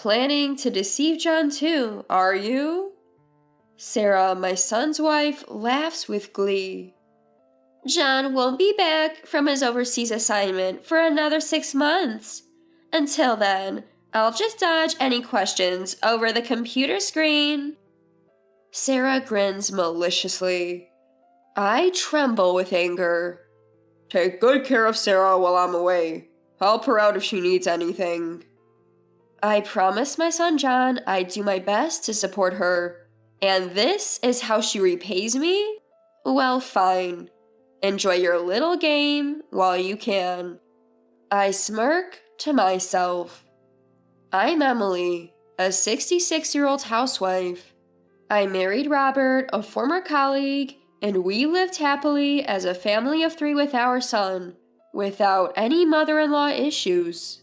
Planning to deceive John too, are you? Sarah, my son's wife, laughs with glee. John won't be back from his overseas assignment for another 6 months. Until then, I'll just dodge any questions over the computer screen. Sarah grins maliciously. I tremble with anger. Take good care of Sarah while I'm away. Help her out if she needs anything. I promised my son John I'd do my best to support her. And this is how she repays me? Well, fine. Enjoy your little game while you can. I smirk to myself. I'm Emily, a 66-year-old housewife. I married Robert, a former colleague, and we lived happily as a family of 3 with our son, without any mother-in-law issues.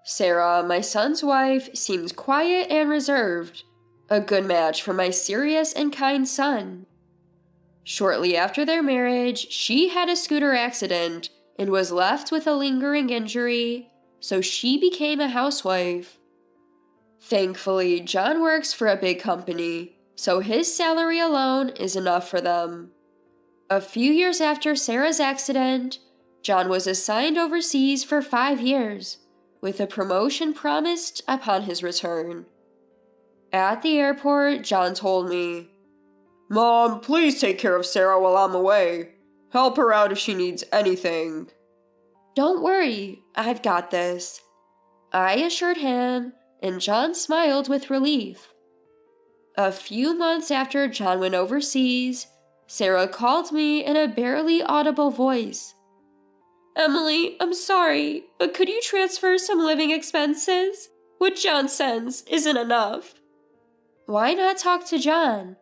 Sarah, my son's wife, seems quiet and reserved, a good match for my serious and kind son. Shortly after their marriage, she had a scooter accident and was left with a lingering injury, so she became a housewife. Thankfully, John works for a big company, so his salary alone is enough for them. A few years after Sarah's accident, John was assigned overseas for 5 years, with a promotion promised upon his return. At the airport, John told me, Mom, please take care of Sarah while I'm away. Help her out if she needs anything. Don't worry, I've got this. I assured him, and John smiled with relief. A few months after John went overseas, Sarah called me in a barely audible voice. Emily, I'm sorry, but could you transfer some living expenses? What John sends isn't enough. Why not talk to John?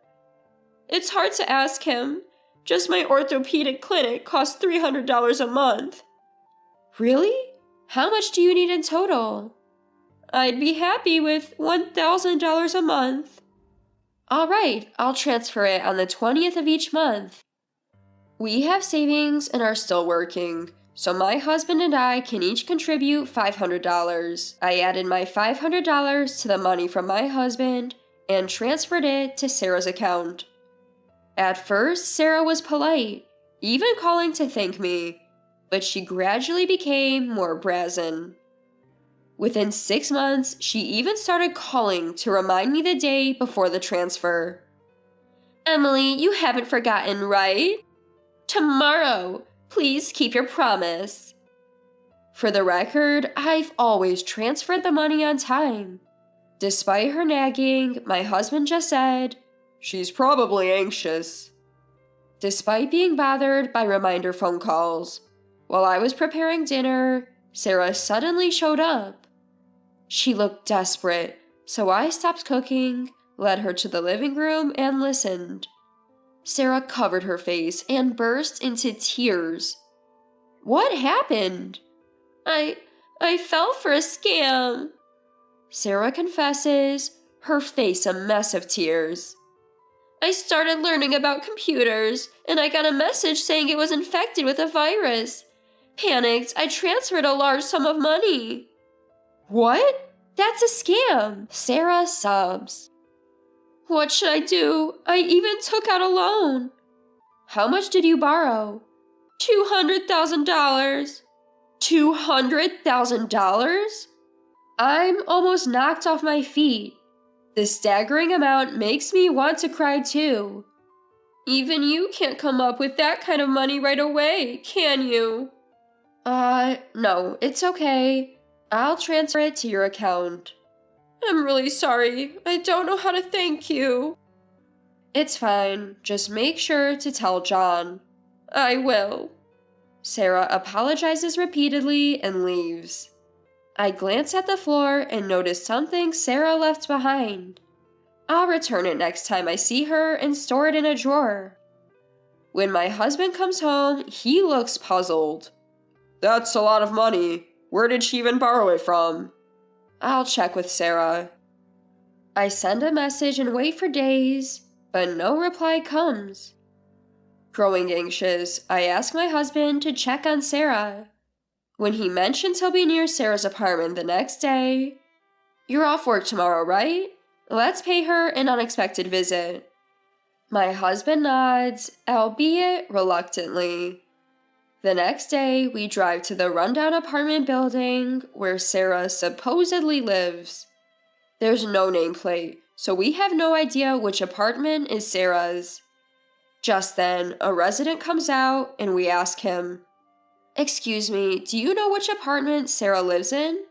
It's hard to ask him. Just my orthopedic clinic costs $300 a month. Really? How much do you need in total? I'd be happy with $1,000 a month. All right, I'll transfer it on the 20th of each month. We have savings and are still working, so my husband and I can each contribute $500. I added my $500 to the money from my husband and transferred it to Sarah's account. At first, Sarah was polite, even calling to thank me, but she gradually became more brazen. Within 6 months, she even started calling to remind me the day before the transfer. Emily, you haven't forgotten, right? Tomorrow, please keep your promise. For the record, I've always transferred the money on time. Despite her nagging, my husband just said, She's probably anxious. Despite being bothered by reminder phone calls, while I was preparing dinner, Sarah suddenly showed up. She looked desperate, so I stopped cooking, led her to the living room, and listened. Sarah covered her face and burst into tears. What happened? I fell for a scam. Sarah confesses, her face a mess of tears. I started learning about computers, and I got a message saying it was infected with a virus. Panicked, I transferred a large sum of money. What? That's a scam, Sarah sobs. What should I do? I even took out a loan. How much did you borrow? $200,000. $200,000? I'm almost knocked off my feet. The staggering amount makes me want to cry too. Even you can't come up with that kind of money right away, can you? No, it's okay. I'll transfer it to your account. I'm really sorry. I don't know how to thank you. It's fine. Just make sure to tell John. I will. Sarah apologizes repeatedly and leaves. I glance at the floor and notice something Sarah left behind. I'll return it next time I see her and store it in a drawer. When my husband comes home, he looks puzzled. That's a lot of money. Where did she even borrow it from? I'll check with Sarah. I send a message and wait for days, but no reply comes. Growing anxious, I ask my husband to check on Sarah. When he mentions he'll be near Sarah's apartment the next day, You're off work tomorrow, right? Let's pay her an unexpected visit. My husband nods, albeit reluctantly. The next day, we drive to the rundown apartment building where Sarah supposedly lives. There's no nameplate, so we have no idea which apartment is Sarah's. Just then, a resident comes out and we ask him, "Excuse me, do you know which apartment Sarah lives in?"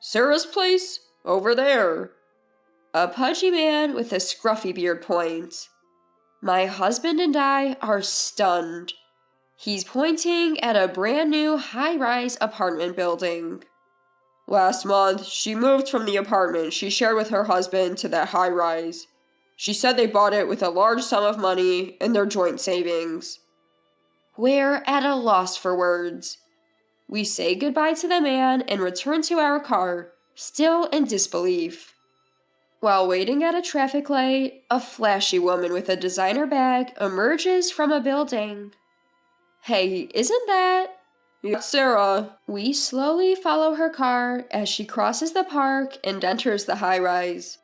"Sarah's place? Over there." A pudgy man with a scruffy beard points. My husband and I are stunned. He's pointing at a brand new high-rise apartment building. "Last month, she moved from the apartment she shared with her husband to that high-rise. She said they bought it with a large sum of money in their joint savings." We're at a loss for words. We say goodbye to the man and return to our car, still in disbelief. While waiting at a traffic light, a flashy woman with a designer bag emerges from a building. "Hey, isn't that..." "It's Sarah." We slowly follow her car as she crosses the park and enters the high-rise.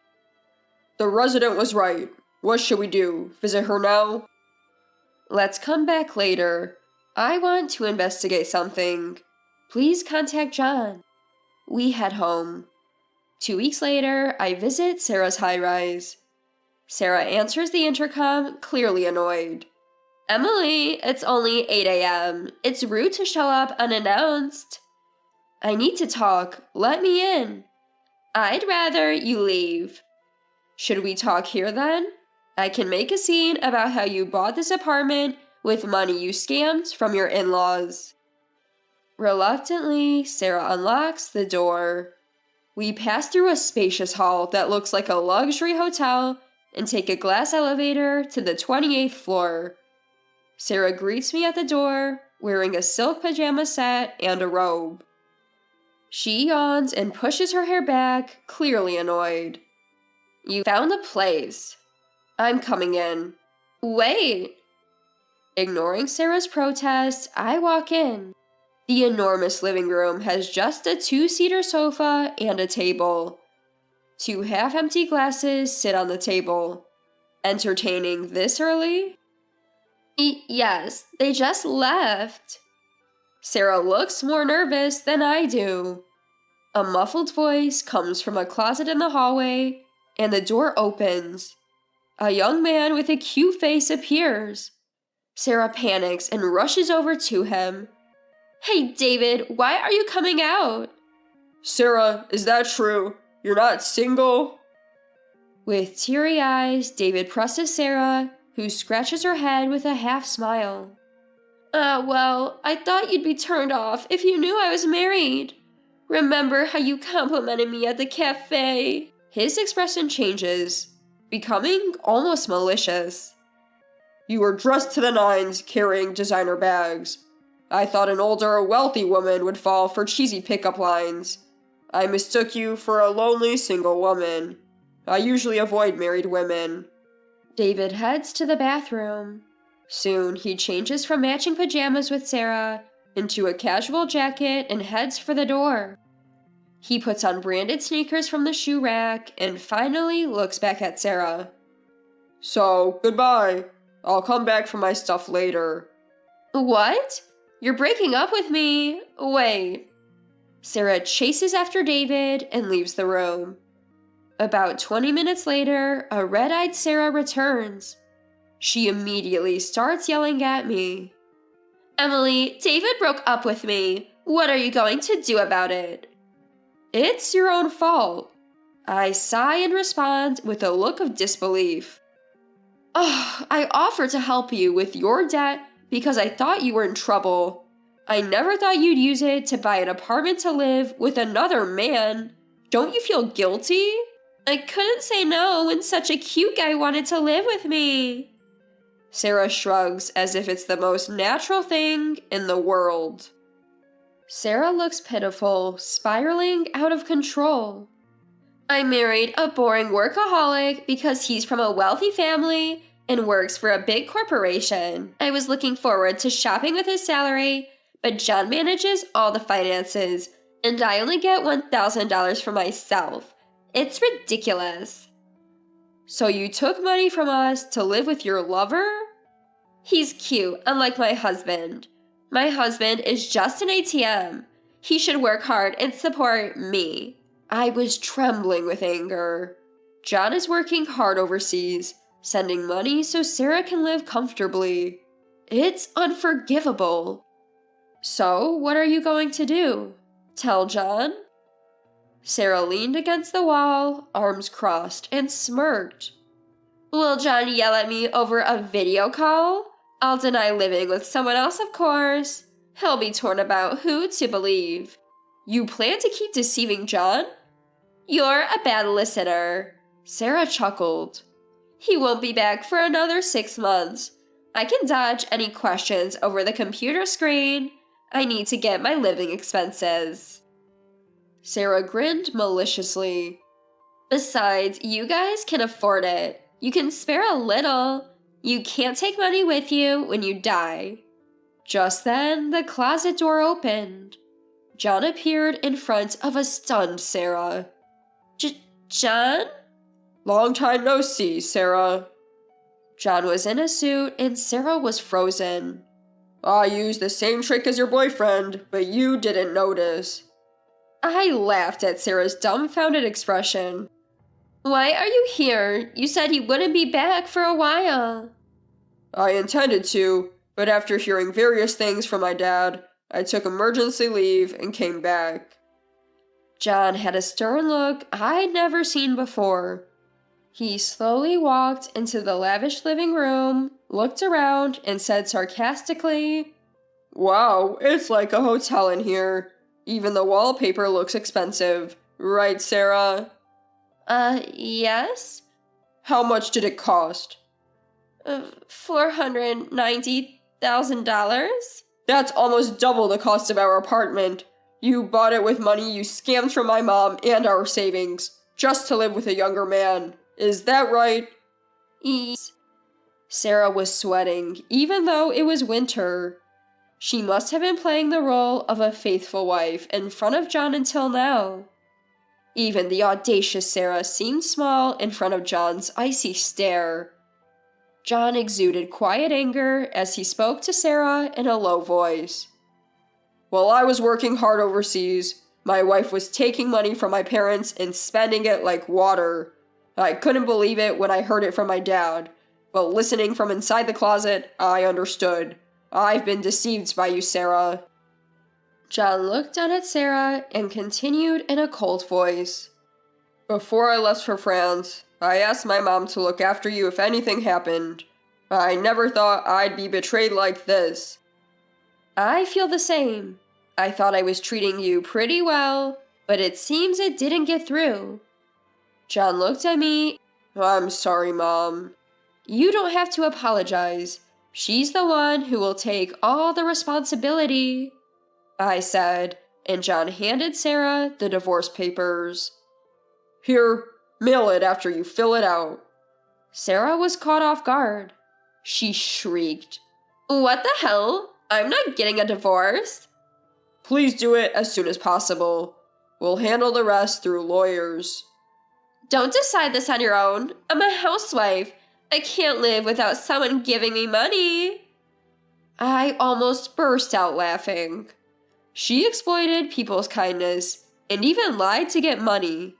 "The resident was right. What should we do? Visit her now?" "Let's come back later. I want to investigate something. Please contact John." We head home. 2 weeks later, I visit Sarah's high-rise. Sarah answers the intercom, clearly annoyed. "Emily, it's only 8 a.m. It's rude to show up unannounced." "I need to talk. Let me in." "I'd rather you leave." "Should we talk here then? I can make a scene about how you bought this apartment with money you scammed from your in-laws." Reluctantly, Sarah unlocks the door. We pass through a spacious hall that looks like a luxury hotel and take a glass elevator to the 28th floor. Sarah greets me at the door, wearing a silk pajama set and a robe. She yawns and pushes her hair back, clearly annoyed. "You found the place." "I'm coming in." "Wait." Ignoring Sarah's protest, I walk in. The enormous living room has just a 2-seater sofa and a table. 2 half-empty glasses sit on the table. Entertaining this early? Yes, they just left." Sarah looks more nervous than I do. A muffled voice comes from a closet in the hallway, and the door opens. A young man with a cute face appears. Sarah panics and rushes over to him. "Hey, David, why are you coming out?" "Sarah, is that true? You're not single?" With teary eyes, David presses Sarah, who scratches her head with a half smile. Well, I thought you'd be turned off if you knew I was married. Remember how you complimented me at the cafe?" His expression changes, becoming almost malicious. "You were dressed to the nines, carrying designer bags. I thought an older, wealthy woman would fall for cheesy pickup lines. I mistook you for a lonely single woman. I usually avoid married women." David heads to the bathroom. Soon, he changes from matching pajamas with Sarah into a casual jacket and heads for the door. He puts on branded sneakers from the shoe rack and finally looks back at Sarah. "So, goodbye. I'll come back for my stuff later." "What? You're breaking up with me? Wait." Sarah chases after David and leaves the room. About 20 minutes later, a red-eyed Sarah returns. She immediately starts yelling at me. "Emily, David broke up with me. What are you going to do about it?" "It's your own fault." I sigh and respond with a look of disbelief. I offered to help you with your debt because I thought you were in trouble. I never thought you'd use it to buy an apartment to live with another man. Don't you feel guilty?" "I couldn't say no when such a cute guy wanted to live with me." Sarah shrugs as if it's the most natural thing in the world. Sarah looks pitiful, spiraling out of control. "I married a boring workaholic because he's from a wealthy family and works for a big corporation. I was looking forward to shopping with his salary, but John manages all the finances, and I only get $1,000 for myself. It's ridiculous. So you took money from us to live with your lover? He's cute, unlike my husband. My husband is just an ATM. He should work hard and support me. I was trembling with anger. John is working hard overseas, sending money so Sarah can live comfortably. It's unforgivable. So, what are you going to do? Tell John? Sarah leaned against the wall, arms crossed, and smirked. Will John yell at me over a video call? I'll deny living with someone else, of course. He'll be torn about who to believe. You plan to keep deceiving John? You're a bad listener. Sarah chuckled. He won't be back for another 6 months. I can dodge any questions over the computer screen. I need to get my living expenses. Sarah grinned maliciously. Besides, you guys can afford it. You can spare a little. You can't take money with you when you die. Just then, the closet door opened. John appeared in front of a stunned Sarah. John? Long time no see, Sarah. John was in a suit and Sarah was frozen. I used the same trick as your boyfriend, but you didn't notice. I laughed at Sarah's dumbfounded expression. Why are you here? You said you wouldn't be back for a while. I intended to, but after hearing various things from my dad, I took emergency leave and came back. John had a stern look I'd never seen before. He slowly walked into the lavish living room, looked around, and said sarcastically, Wow, it's like a hotel in here. Even the wallpaper looks expensive. Right, Sarah? Yes? How much did it cost? $490,000? That's almost double the cost of our apartment. You bought it with money you scammed from my mom and our savings, just to live with a younger man. Is that right? Yes. Sarah was sweating, even though it was winter. She must have been playing the role of a faithful wife in front of John until now. Even the audacious Sarah seemed small in front of John's icy stare. John exuded quiet anger as he spoke to Sarah in a low voice. While I was working hard overseas, my wife was taking money from my parents and spending it like water. I couldn't believe it when I heard it from my dad, but listening from inside the closet, I understood. I've been deceived by you, Sarah. John looked down at Sarah and continued in a cold voice. Before I left for France, I asked my mom to look after you if anything happened. I never thought I'd be betrayed like this. I feel the same. I thought I was treating you pretty well, but it seems it didn't get through. John looked at me. I'm sorry, Mom. You don't have to apologize. She's the one who will take all the responsibility, I said, and John handed Sarah the divorce papers. Here, mail it after you fill it out. Sarah was caught off guard. She shrieked. What the hell? I'm not getting a divorce. Please do it as soon as possible. We'll handle the rest through lawyers. Don't decide this on your own. I'm a housewife. I can't live without someone giving me money. I almost burst out laughing. She exploited people's kindness and even lied to get money.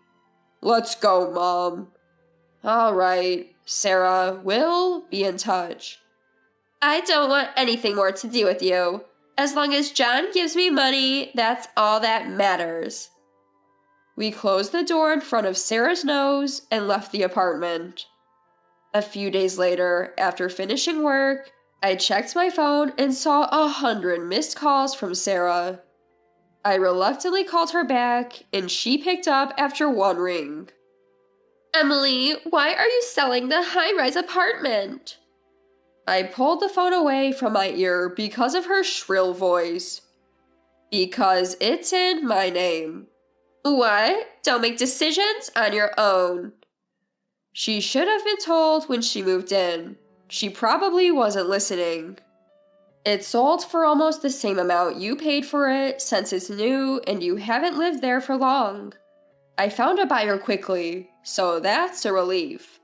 Let's go, Mom. All right, Sarah, we'll be in touch. I don't want anything more to do with you. As long as John gives me money, that's all that matters. We closed the door in front of Sarah's nose and left the apartment. A few days later, after finishing work, I checked my phone and saw 100 missed calls from Sarah. I reluctantly called her back, and she picked up after one ring. Emily, why are you selling the high-rise apartment? I pulled the phone away from my ear because of her shrill voice. Because it's in my name. What? Don't make decisions on your own. She should have been told when she moved in. She probably wasn't listening. It sold for almost the same amount you paid for it since it's new and you haven't lived there for long. I found a buyer quickly, so that's a relief.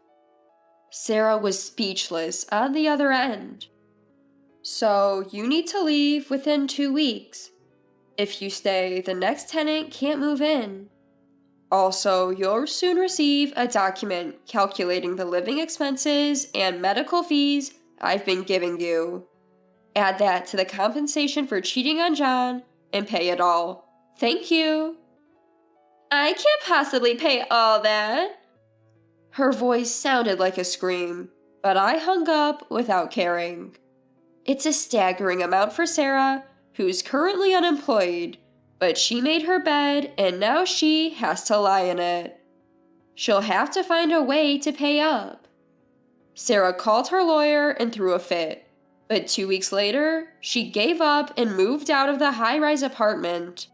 Sarah was speechless on the other end. So you need to leave within 2 weeks. If you stay, the next tenant can't move in. Also, you'll soon receive a document calculating the living expenses and medical fees I've been giving you. Add that to the compensation for cheating on John and pay it all. Thank you. I can't possibly pay all that. Her voice sounded like a scream, but I hung up without caring. It's a staggering amount for Sarah, who's currently unemployed, but she made her bed and now she has to lie in it. She'll have to find a way to pay up. Sarah called her lawyer and threw a fit, but 2 weeks later, she gave up and moved out of the high-rise apartment.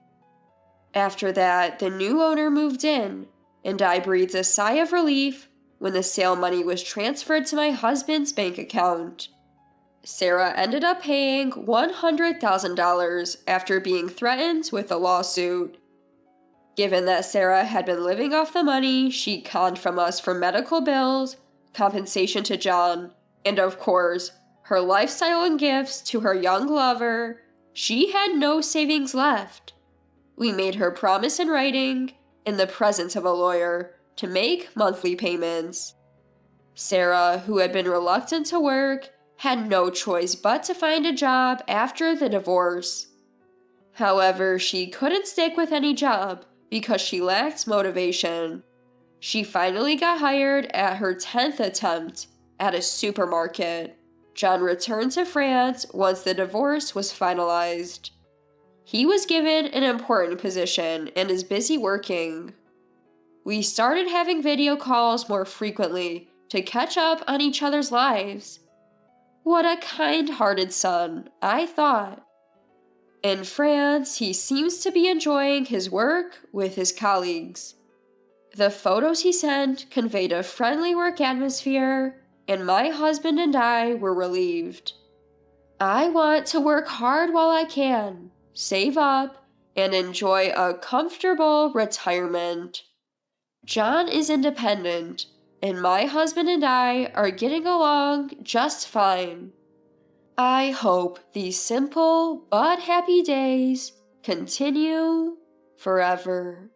After that, the new owner moved in, and I breathed a sigh of relief when the sale money was transferred to my husband's bank account. Sarah ended up paying $100,000 after being threatened with a lawsuit. Given that Sarah had been living off the money she conned from us for medical bills, compensation to John, and of course, her lifestyle and gifts to her young lover, she had no savings left. We made her promise in writing, in the presence of a lawyer, to make monthly payments. Sarah, who had been reluctant to work, had no choice but to find a job after the divorce. However, she couldn't stick with any job because she lacked motivation. She finally got hired at her 10th attempt at a supermarket. John returned to France once the divorce was finalized. He was given an important position and is busy working. We started having video calls more frequently to catch up on each other's lives. What a kind-hearted son, I thought. In France, he seems to be enjoying his work with his colleagues. The photos he sent conveyed a friendly work atmosphere, and my husband and I were relieved. I want to work hard while I can, save up, and enjoy a comfortable retirement. John is independent, and my husband and I are getting along just fine. I hope these simple but happy days continue forever.